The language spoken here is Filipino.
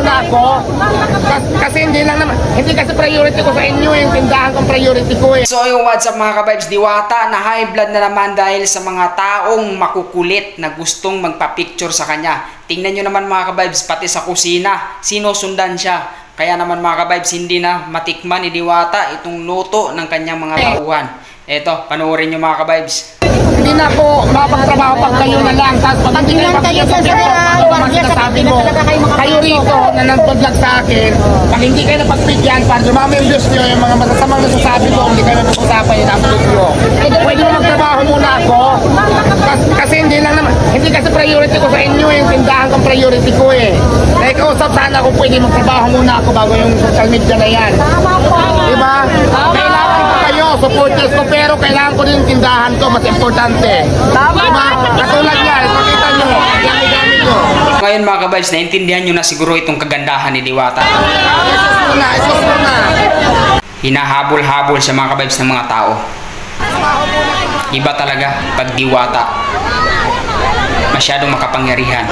muna ako. Kasi hindi lang naman, hindi kasi priority ko sa inyo yung tindahan kong priority ko eh. So yung what's up mga ka-vibes, Diwata na high blood na naman dahil sa mga taong makukulit na gustong magpa-picture sa kanya. Tingnan nyo naman mga ka-vibes, pati sa kusina, sinusundan siya. Kaya naman mga ka-vibes, hindi na matikman ni Diwata itong luto ng kanyang mga tauhan. Eto, panoorin nyo mga ka-vibes. Hindi na ako mapagtrabaho pag kayo na lang. Tapos pag hindi kayo sabi mo, kayo rito na nag-vlog sa akin, pag hindi kayo napagbigyan, pag dumami yung views nyo, yung mga masasamang nasasabi ko, hindi kayo napag-usapan yung upload nyo. Pwede mo magtrabaho muna ako. Kasi hindi lang naman, hindi kasi priority ko sa inyo yung tindahan kong priority ko eh. Naikausap sana kung pwede magtrabaho muna ako bago yung social media na yan. Diba? Kailangan ko kayo, supporters ko, pero kailangan ko din yung tindahan ko, mas importante. Diba? Katulad yan, ipakita nyo, gamit nyo. Ngayon mga ka-vibes, naintindihan nyo na siguro itong kagandahan ni Diwata. Isos muna. Hinahabol-habol siya mga ka-vibes ng mga tao. Iba talaga pag Diwata. Masyadong makapangyarihan.